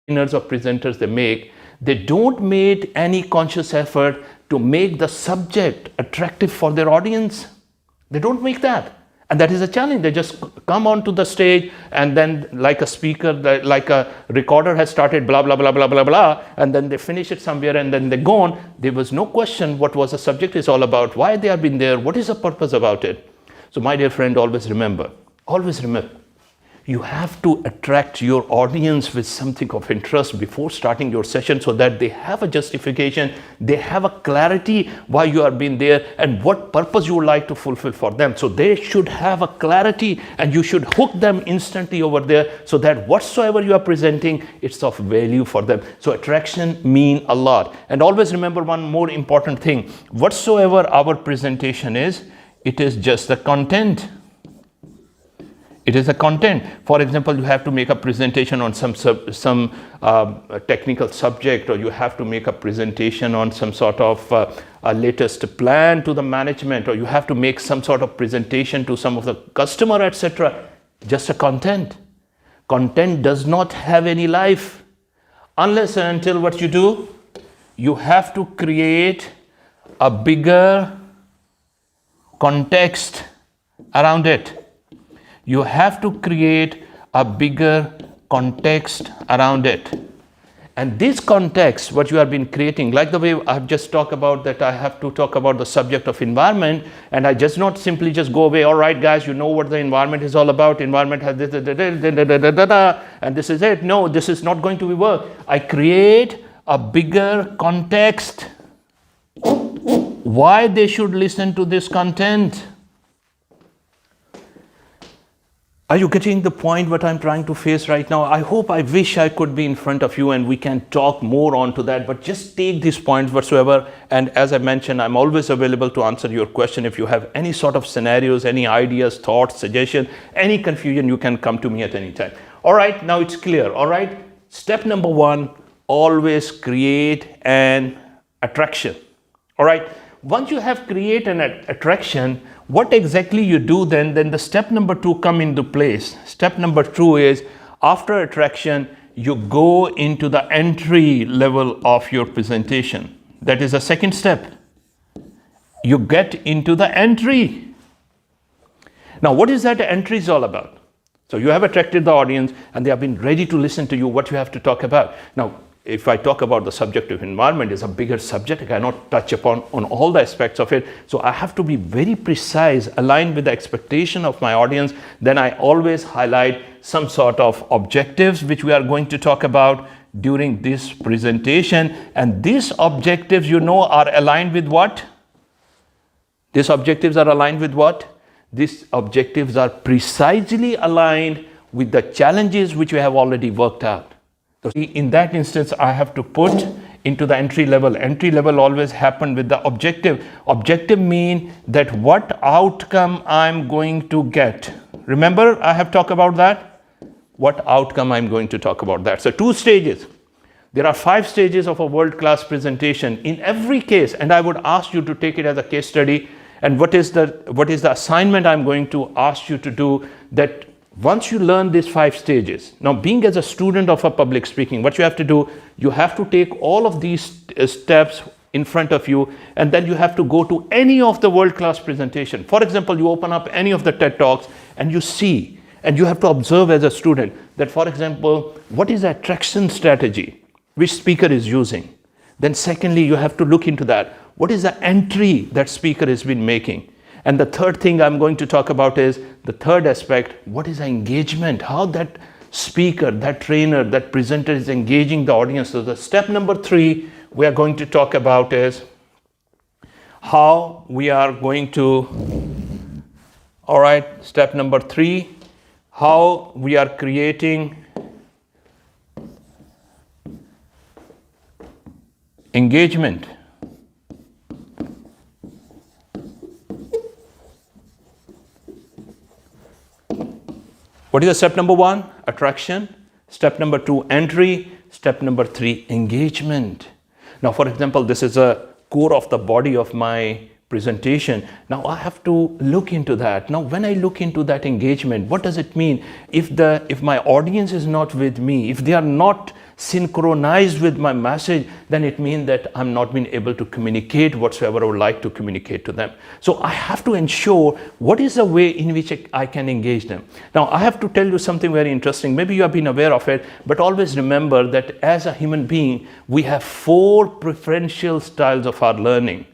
trainers or presenters they make, they don't make any conscious effort to make the subject attractive for their audience. They don't make that. And that is a challenge. They just come onto the stage and then like a speaker, like a recorder has started blah, blah, blah, blah, blah, blah, and then they finish it somewhere and then they go on. There was no question what was the subject is all about, why they have been there, what is the purpose about it. So my dear friend, always remember, you have to attract your audience with something of interest before starting your session so that they have a justification, they have a clarity why you are being there and what purpose you would like to fulfill for them. So they should have a clarity and you should hook them instantly over there so that whatsoever you are presenting, it's of value for them. So attraction means a lot. And always remember one more important thing, whatsoever our presentation is, it is just the content. It is a content. For example, you have to make a presentation on some technical subject, or you have to make a presentation on some sort of a latest plan to the management, or you have to make some sort of presentation to some of the customer, etc. Just a content. Content does not have any life unless and until what you do, you have to create a bigger context around it. You have to create a bigger context around it. And this context, what you have been creating, like the way I've just talked about that I have to talk about the subject of environment, and I just not simply just go away, all right guys, you know what the environment is all about, environment has this, and this is it. No, this is not going to be work. I create a bigger context. Why they should listen to this content? Are you getting the point what I'm trying to face right now? I wish I could be in front of you and we can talk more on to that, but just take these points whatsoever. And as I mentioned, I'm always available to answer your question. If you have any sort of scenarios, any ideas, thoughts, suggestion, any confusion, you can come to me at any time. All right, now it's clear. All right, step number one, always create an attraction. All right, once you have created an attraction, what exactly you do then the step number two come into place. Step number two is after attraction, you go into the entry level of your presentation. That is the second step. You get into the entry. Now, what is that entry is all about? So you have attracted the audience and they have been ready to listen to you, what you have to talk about. Now, if I talk about the subject of environment, is a bigger subject. I cannot touch upon on all the aspects of it. So I have to be very precise, aligned with the expectation of my audience. Then I always highlight some sort of objectives which we are going to talk about during this presentation. And these objectives, are aligned with what? These objectives are aligned with what? These objectives are precisely aligned with the challenges which we have already worked out. So in that instance, I have to put into the entry level. Entry level always happen with the objective. Objective mean that what outcome I'm going to get. Remember, I have talked about that. What outcome I'm going to talk about that. So 2 stages. There are 5 stages of a world-class presentation. In every case, and I would ask you to take it as a case study. And what is the assignment I'm going to ask you to do, that once you learn these 5 stages, now being as a student of a public speaking, what you have to do, you have to take all of these steps in front of you, and then you have to go to any of the world-class presentation. For example, you open up any of the TED Talks and you see, and you have to observe as a student that, for example, what is the attraction strategy which speaker is using. Then secondly, you have to look into that. What is the entry that speaker has been making? And the third thing I'm going to talk about is the third aspect. What is the engagement? How that speaker, that trainer, that presenter is engaging the audience. So the step number 3 we are going to talk about is how we are going to, all right, step number 3, how we are creating engagement. What is the step number 1? Attraction. Step number 2, entry. Step number 3, engagement. Now, for example, this is a core of the body of my presentation. Now, I have to look into that. Now, when I look into that engagement, what does it mean? If my audience is not with me, if they are not synchronized with my message, then it means that I'm not being able to communicate whatsoever I would like to communicate to them. So I have to ensure what is the way in which I can engage them. Now, I have to tell you something very interesting. Maybe you have been aware of it, but always remember that as a human being, we have 4 preferential styles of our learning.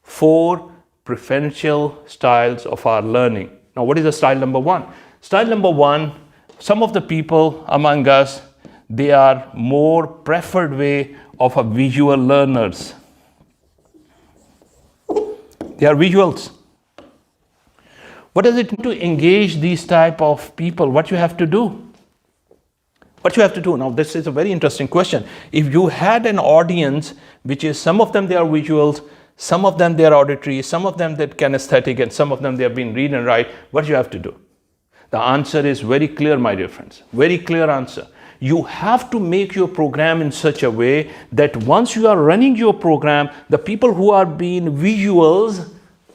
4 preferential styles of our learning. Now, what is the style number 1? Style number 1, some of the people among us, they are more preferred way of a visual learners. They are visuals. What does it mean to engage these type of people? What you have to do? What you have to do? Now, this is a very interesting question. If you had an audience, which is some of them they are visuals, some of them they are auditory, some of them they're kinesthetic, and some of them they have been read and write, what you have to do? The answer is very clear, my dear friends. Very clear answer. You have to make your program in such a way that once you are running your program, the people who are being visuals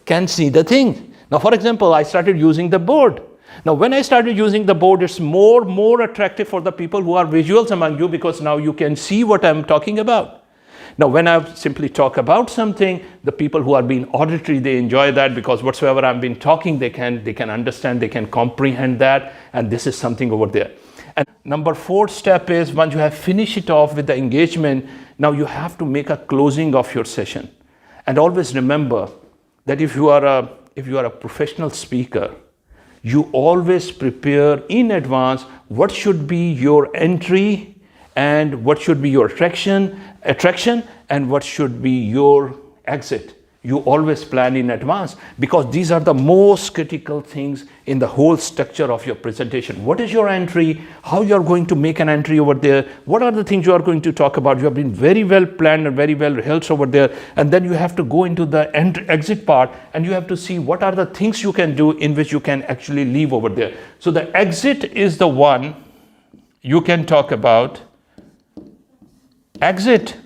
can see the thing. Now, for example, I started using the board. Now, when I started using the board, it's more attractive for the people who are visuals among you, because now you can see what I'm talking about. Now, when I simply talk about something, the people who are being auditory, they enjoy that, because whatsoever I've been talking, they can understand, they can comprehend that, and this is something over there. And number 4 step is, once you have finished it off with the engagement, now you have to make a closing of your session. And always remember that if you are a professional speaker, you always prepare in advance what should be your entry and what should be your attraction and what should be your exit. You always plan in advance, because these are the most critical things in the whole structure of your presentation. What is your entry? How you are going to make an entry over there? What are the things you are going to talk about? You have been very well planned and very well rehearsed over there. And then you have to go into the exit part, and you have to see what are the things you can do in which you can actually leave over there. So the exit is the one you can talk about. Exit.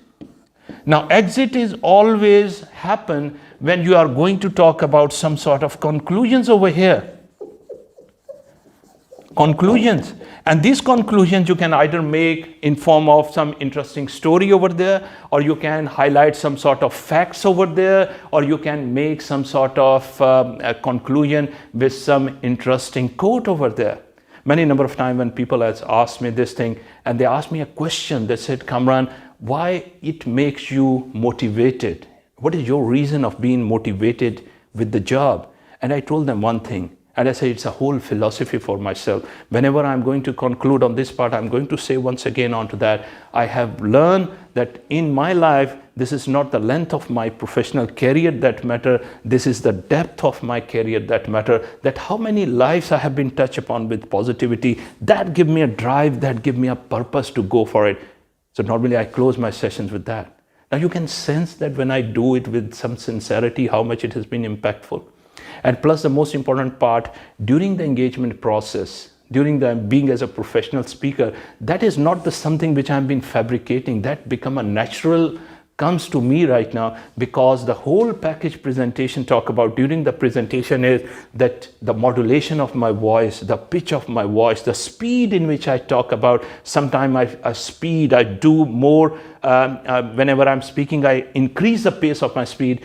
Now, exit is always happen when you are going to talk about some sort of conclusions over here. Conclusions. And these conclusions you can either make in form of some interesting story over there, or you can highlight some sort of facts over there, or you can make some sort of a conclusion with some interesting quote over there. Many number of times when people has asked me this thing, and they asked me a question, they said, Kamran, why it makes you motivated? What is your reason of being motivated with the job? And I told them one thing, and I say it's a whole philosophy for myself. Whenever I'm going to conclude on this part, I'm going to say once again onto that, I have learned that in my life, this is not the length of my professional career that matter. This is the depth of my career that matter. That how many lives I have been touched upon with positivity, that give me a drive, that give me a purpose to go for it. So normally I close my sessions with that. Now you can sense that when I do it with some sincerity, how much it has been impactful. And plus the most important part, during the engagement process, during the being as a professional speaker, that is not the something which I've been fabricating. That become a natural comes to me right now, because the whole package presentation talk about during the presentation is that the modulation of my voice, the pitch of my voice, the speed in which I talk about. Sometimes I do more whenever I'm speaking, I increase the pace of my speech,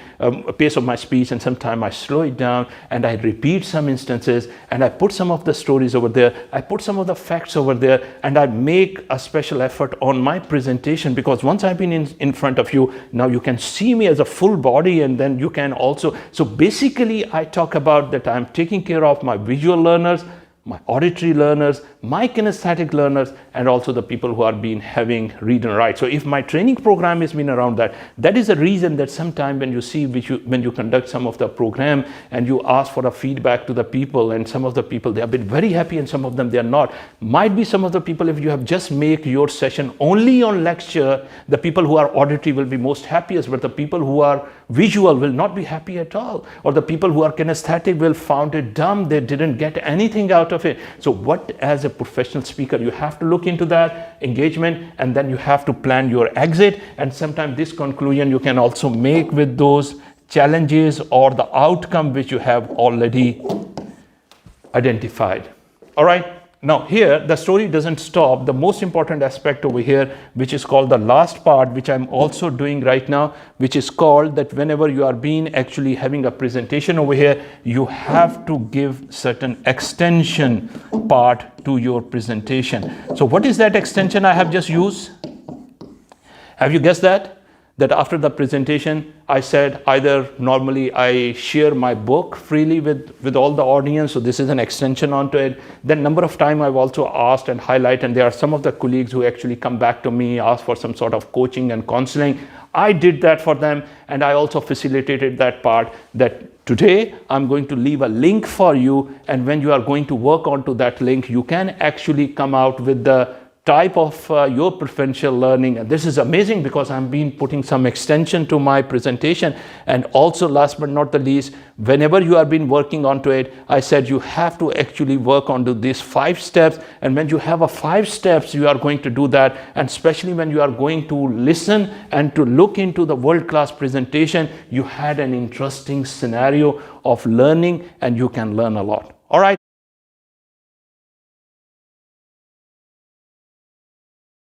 and sometimes I slow it down, and I repeat some instances, and I put some of the stories over there, I put some of the facts over there, and I make a special effort on my presentation, because once I've been in front of you, now you can see me as a full body, and then you can also, so basically I talk about that I'm taking care of my visual learners, my auditory learners, my kinesthetic learners, and also the people who are having read and write. So if my training program has been around that, that is the reason that sometime when you see, when you conduct some of the program and you ask for a feedback to the people, and some of the people, they have been very happy, and some of them, they are not. Might be some of the people, if you have just make your session only on lecture, the people who are auditory will be most happiest, but the people who are visual will not be happy at all. Or the people who are kinesthetic will found it dumb, they didn't get anything out of it. So what, as a professional speaker, you have to look into that engagement, and then you have to plan your exit. And sometimes this conclusion you can also make with those challenges or the outcome which you have already identified. All right. Now here, the story doesn't stop. The most important aspect over here, which is called the last part, which I'm also doing right now, which is called that whenever you are being actually having a presentation over here, you have to give certain extension part to your presentation. So what is that extension I have just used? Have you guessed that? That after the presentation, I said either normally I share my book freely with all the audience, so this is an extension onto it. Then number of times I've also asked and highlight, and there are some of the colleagues who actually come back to me, ask for some sort of coaching and counseling. I did that for them, and I also facilitated that part, that today I'm going to leave a link for you, and when you are going to work onto that link, you can actually come out with the type of your preferential learning. And this is amazing because I'm been putting some extension to my presentation. And also last but not the least, whenever you are been working onto it, I said you have to actually work onto these 5 steps. And when you have a 5 steps, you are going to do that. And especially when you are going to listen and to look into the world-class presentation, you had an interesting scenario of learning, and you can learn a lot. All right.